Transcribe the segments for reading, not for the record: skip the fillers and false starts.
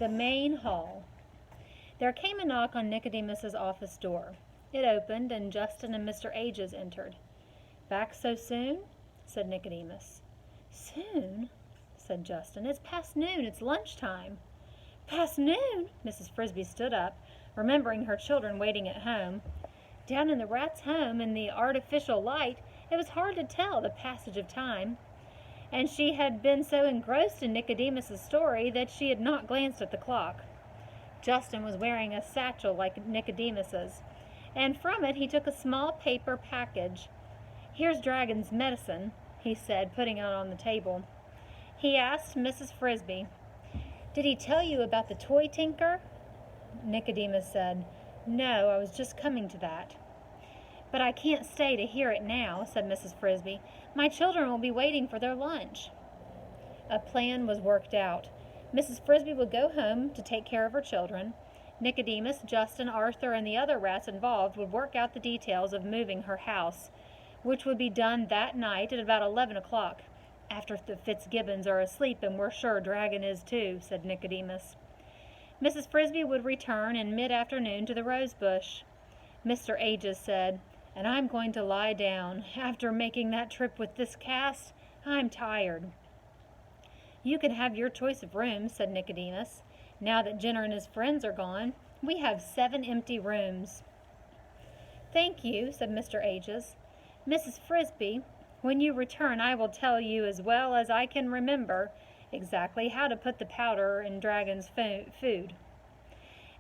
The main hall. There came a knock on Nicodemus's office door. It opened, and Justin and Mr. Ages entered. "Back so soon?" said Nicodemus. "Soon?" said Justin. "It's past noon. It's lunchtime." "Past noon?" Mrs. Frisby stood up, remembering her children waiting at home. Down in the Rats' home, in the artificial light, it was hard to tell the passage of time. And she had been so engrossed in Nicodemus's story that she had not glanced at the clock. Justin was wearing a satchel like Nicodemus's, and from it he took a small paper package. "Here's Dragon's medicine," he said, putting it on the table. He asked Mrs. Frisby, "Did he tell you about the toy tinker?" Nicodemus said, "No, I was just coming to that." "But I can't stay to hear it now," said Mrs. Frisby. "My children will be waiting for their lunch." A plan was worked out. Mrs. Frisby would go home to take care of her children. Nicodemus, Justin, Arthur, and the other rats involved would work out the details of moving her house, which would be done that night at about 11 o'clock. "After the Fitzgibbons are asleep, and we're sure Dragon is too," said Nicodemus. Mrs. Frisby would return in mid-afternoon to the rose bush. Mr. Ages said, "And I'm going to lie down. After making that trip with this cast, I'm tired." "You can have your choice of rooms," said Nicodemus. "Now that Jenner and his friends are gone, we have 7 empty rooms." "Thank you," said Mr. Ages. "Mrs. Frisby, when you return I will tell you as well as I can remember exactly how to put the powder in Dragon's food."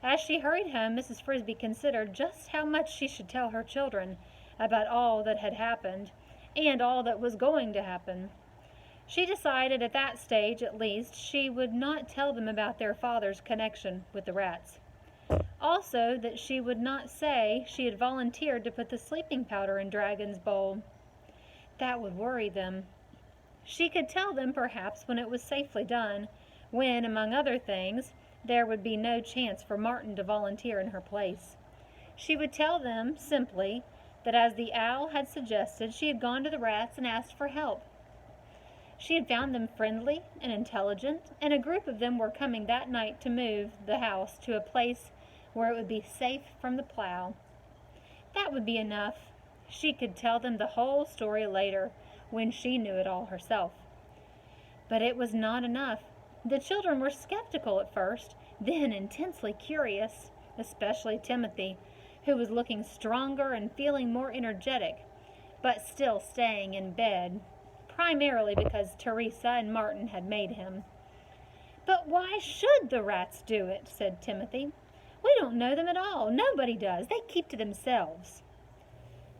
As she hurried home, Mrs. Frisby considered just how much she should tell her children about all that had happened and all that was going to happen. She decided at that stage, at least, she would not tell them about their father's connection with the rats. Also, that she would not say she had volunteered to put the sleeping powder in Dragon's bowl. That would worry them. She could tell them perhaps when it was safely done, when, among other things, there would be no chance for Martin to volunteer in her place. She would tell them, simply, that as the owl had suggested, she had gone to the rats and asked for help. She had found them friendly and intelligent, and a group of them were coming that night to move the house to a place where it would be safe from the plow. That would be enough. She could tell them the whole story later, when she knew it all herself. But it was not enough. The children were skeptical at first, then intensely curious, especially Timothy, who was looking stronger and feeling more energetic, but still staying in bed, primarily because Teresa and Martin had made him. "But why should the rats do it?" said Timothy. "We don't know them at all. Nobody does. They keep to themselves."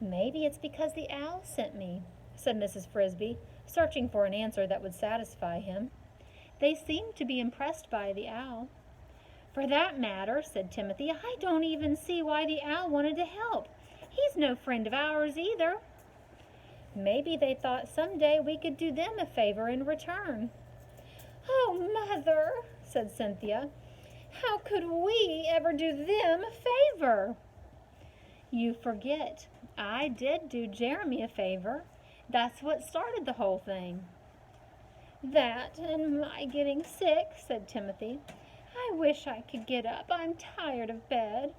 "Maybe it's because the owl sent me," said Mrs. Frisby, searching for an answer that would satisfy him. "They seem to be impressed by the owl." "For that matter," said Timothy, "I don't even see why the owl wanted to help. He's no friend of ours either." "Maybe they thought someday we could do them a favor in return." "Oh, Mother," said Cynthia, "how could we ever do them a favor?" "You forget. I did do Jeremy a favor. That's what started the whole thing." "That and my getting sick," said Timothy. "I wish I could get up. I'm tired of bed."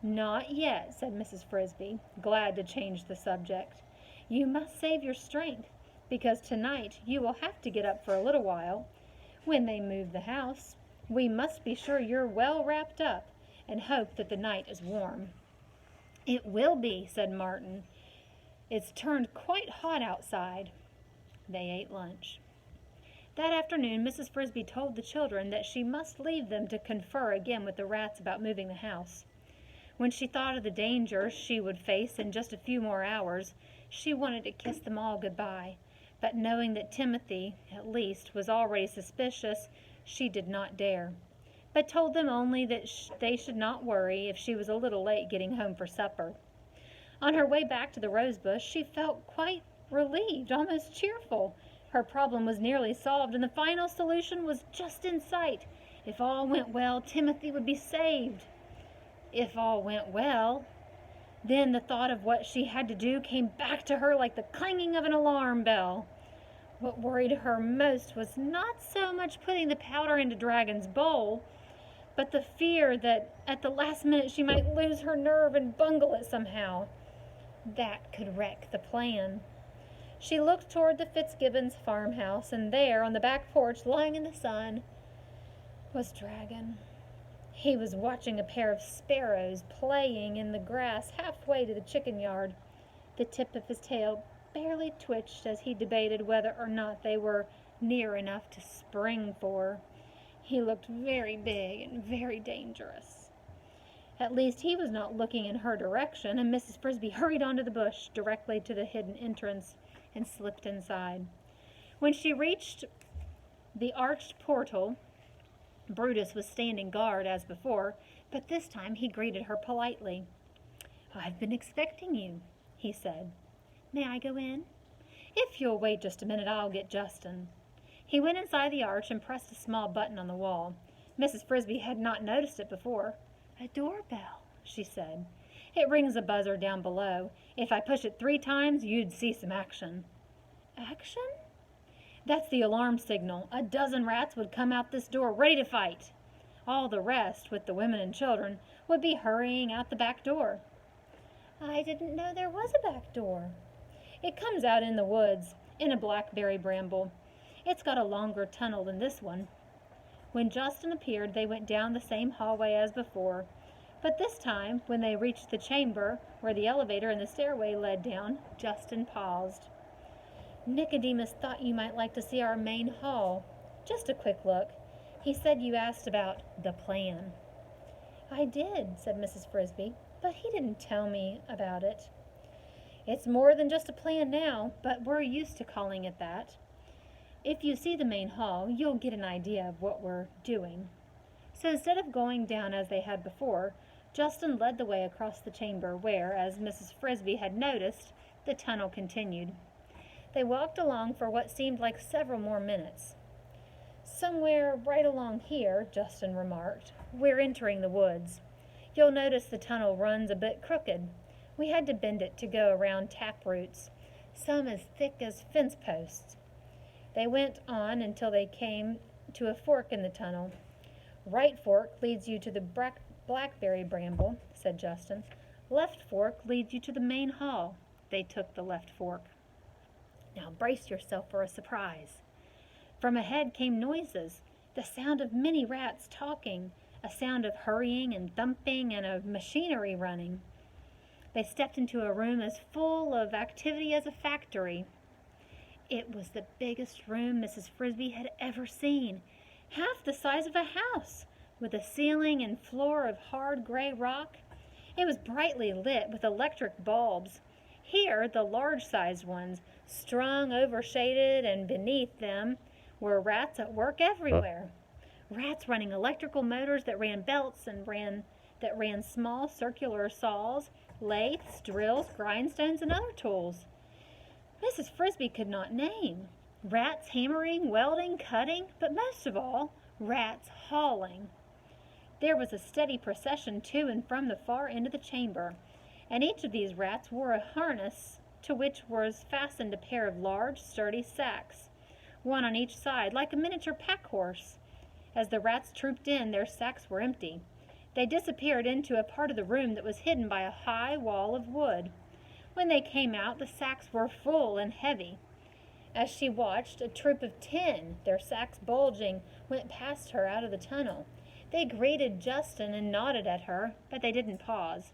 "Not yet," said Mrs. Frisby, glad to change the subject. "You must save your strength, because tonight you will have to get up for a little while. When they move the house, we must be sure you're well wrapped up, and hope that the night is warm." "It will be," said Martin. "It's turned quite hot outside." They ate lunch. That afternoon, Mrs. Frisby told the children that she must leave them to confer again with the rats about moving the house. When she thought of the dangers she would face in just a few more hours, she wanted to kiss them all goodbye, but knowing that Timothy, at least, was already suspicious, she did not dare, but told them only that they should not worry if she was a little late getting home for supper. On her way back to the rosebush, she felt quite relieved, almost cheerful. Her problem was nearly solved, and the final solution was just in sight. If all went well, Timothy would be saved. If all went well, then the thought of what she had to do came back to her like the clanging of an alarm bell. What worried her most was not so much putting the powder into Dragon's bowl, but the fear that at the last minute she might lose her nerve and bungle it somehow. That could wreck the plan. She looked toward the Fitzgibbons farmhouse, and there, on the back porch, lying in the sun, was Dragon. He was watching a pair of sparrows playing in the grass halfway to the chicken yard. The tip of his tail barely twitched as he debated whether or not they were near enough to spring for. He looked very big and very dangerous. At least he was not looking in her direction, and Mrs. Frisby hurried onto the bush directly to the hidden entrance and slipped inside. When she reached the arched portal, Brutus was standing guard as before, but this time he greeted her politely. "I've been expecting you," he said. "May I go in?" "If you'll wait just a minute, I'll get Justin." He went inside the arch and pressed a small button on the wall. Mrs. Frisby had not noticed it before. "A doorbell," she said. "It rings a buzzer down below. If I push it 3 times, you'd see some action." "Action?" "That's the alarm signal. A dozen rats would come out this door, ready to fight. All the rest, with the women and children, would be hurrying out the back door." "I didn't know there was a back door." "It comes out in the woods, in a blackberry bramble. It's got a longer tunnel than this one." When Justin appeared, they went down the same hallway as before. But this time, when they reached the chamber where the elevator and the stairway led down, Justin paused. "Nicodemus thought you might like to see our main hall. Just a quick look. He said you asked about the plan." "I did," said Mrs. Frisby, "but he didn't tell me about it." "It's more than just a plan now, but we're used to calling it that. If you see the main hall, you'll get an idea of what we're doing." So instead of going down as they had before, Justin led the way across the chamber where, as Mrs. Frisby had noticed, the tunnel continued. They walked along for what seemed like several more minutes. "Somewhere right along here," Justin remarked, "we're entering the woods. You'll notice the tunnel runs a bit crooked. We had to bend it to go around tap roots, some as thick as fence posts." They went on until they came to a fork in the tunnel. "Right fork leads you to the blackberry bramble," said Justin. "Left fork leads you to the main hall." They took the left fork. "Now brace yourself for a surprise." From ahead came noises, the sound of many rats talking, a sound of hurrying and thumping and of machinery running. They stepped into a room as full of activity as a factory. It was the biggest room Mrs. Frisby had ever seen, half the size of a house, with a ceiling and floor of hard gray rock. It was brightly lit with electric bulbs. Here, the large-sized ones, strung, overshaded, and beneath them were rats at work everywhere. Rats running electrical motors that ran belts and ran small circular saws, lathes, drills, grindstones, and other tools Mrs. Frisby could not name. Rats hammering, welding, cutting, but most of all, rats hauling. There was a steady procession to and from the far end of the chamber, and each of these rats wore a harness to which was fastened a pair of large, sturdy sacks, one on each side, like a miniature pack horse. As the rats trooped in, their sacks were empty. They disappeared into a part of the room that was hidden by a high wall of wood. When they came out, the sacks were full and heavy. As she watched, a troop of 10, their sacks bulging, went past her out of the tunnel. They greeted Justin and nodded at her, but they didn't pause.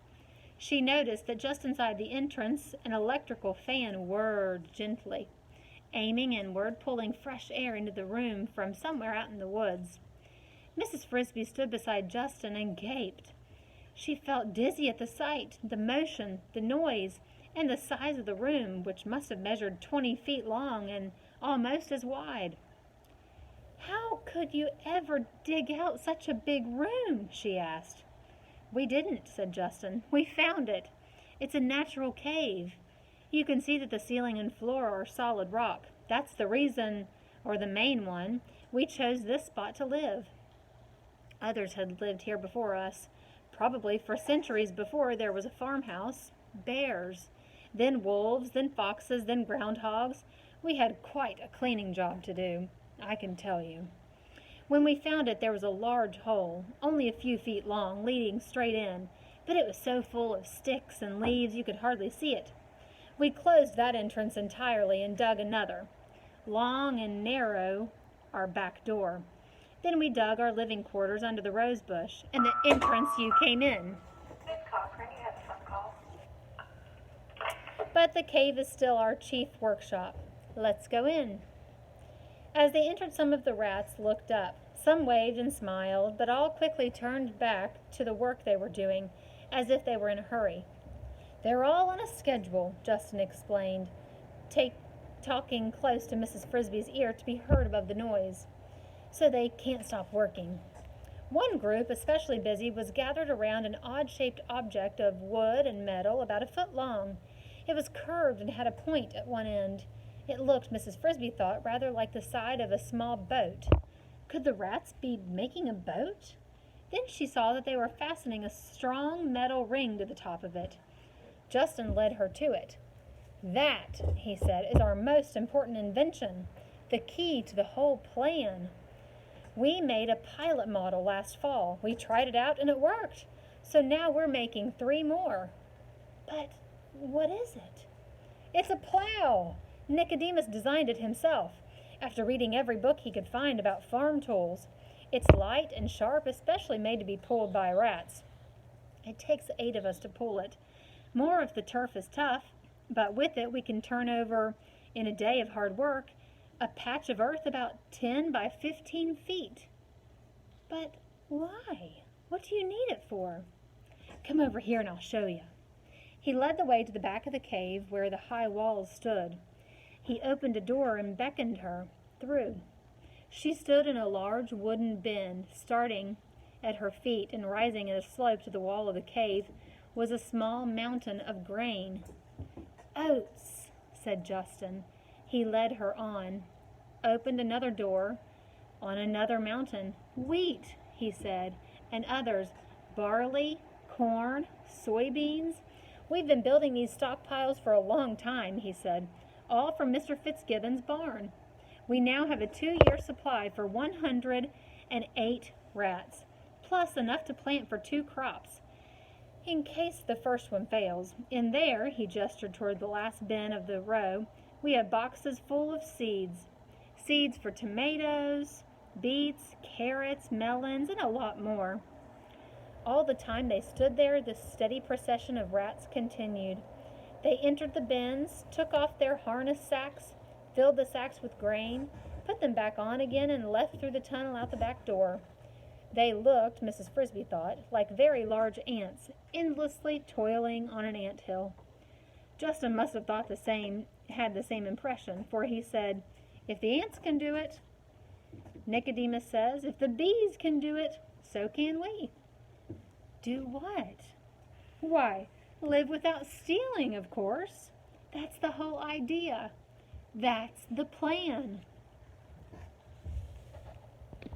She noticed that just inside the entrance, an electrical fan whirred gently, aiming inward, pulling fresh air into the room from somewhere out in the woods. Mrs. Frisby stood beside Justin and gaped. She felt dizzy at the sight, the motion, the noise, and the size of the room, which must have measured 20 feet long and almost as wide. "How could you ever dig out such a big room?" she asked. "We didn't," said Justin. "We found it. It's a natural cave. You can see that the ceiling and floor are solid rock. That's the reason, or the main one, we chose this spot to live. Others had lived here before us. Probably for centuries before there was a farmhouse, bears, then wolves, then foxes, then groundhogs. We had quite a cleaning job to do, I can tell you. When we found it, there was a large hole, only a few feet long, leading straight in, but it was so full of sticks and leaves you could hardly see it. We closed that entrance entirely and dug another, long and narrow, our back door. Then we dug our living quarters under the rose bush, and the entrance you came in. Miss Cochran, you have a phone call. But the cave is still our chief workshop. Let's go in. As they entered, some of the rats looked up. Some waved and smiled, but all quickly turned back to the work they were doing, as if they were in a hurry. "They're all on a schedule," Justin explained, talking close to Mrs. Frisby's ear to be heard above the noise. "So they can't stop working." One group, especially busy, was gathered around an odd-shaped object of wood and metal about a foot long. It was curved and had a point at one end. It looked, Mrs. Frisby thought, rather like the side of a small boat. Could the rats be making a boat? Then she saw that they were fastening a strong metal ring to the top of it. Justin led her to it. "That," he said, "is our most important invention, the key to the whole plan. We made a pilot model last fall. We tried it out and it worked. So now we're making 3 more. "But what is it?" "It's a plow. Nicodemus designed it himself, after reading every book he could find about farm tools. It's light and sharp, especially made to be pulled by rats. It takes 8 of us to pull it. More if the turf is tough, but with it we can turn over, in a day of hard work, a patch of earth about 10 by 15 feet. "But why? What do you need it for?" "Come over here and I'll show you." He led the way to the back of the cave where the high walls stood. He opened a door and beckoned her through. She stood in a large wooden bin. Starting at her feet and rising at a slope to the wall of the cave was a small mountain of grain. "Oats," said Justin. He led her on, opened another door on another mountain. "Wheat," he said, and others, barley, corn, soybeans. "We've been building these stockpiles for a long time," he said, "all from Mr. Fitzgibbon's barn. We now have a 2-year supply for 108 rats, plus enough to plant for 2 crops. In case the first one fails. In there," he gestured toward the last bin of the row, "we have boxes full of seeds. Seeds for tomatoes, beets, carrots, melons, and a lot more." All the time they stood there, the steady procession of rats continued. They entered the bins, took off their harness sacks, filled the sacks with grain, put them back on again, and left through the tunnel out the back door. They looked, Mrs. Frisby thought, like very large ants, endlessly toiling on an anthill. Justin must have had the same impression, for he said, "If the ants can do it," Nicodemus says, "if the bees can do it, so can we." "Do what?" "Why, live without stealing, of course. That's the whole idea. That's the plan."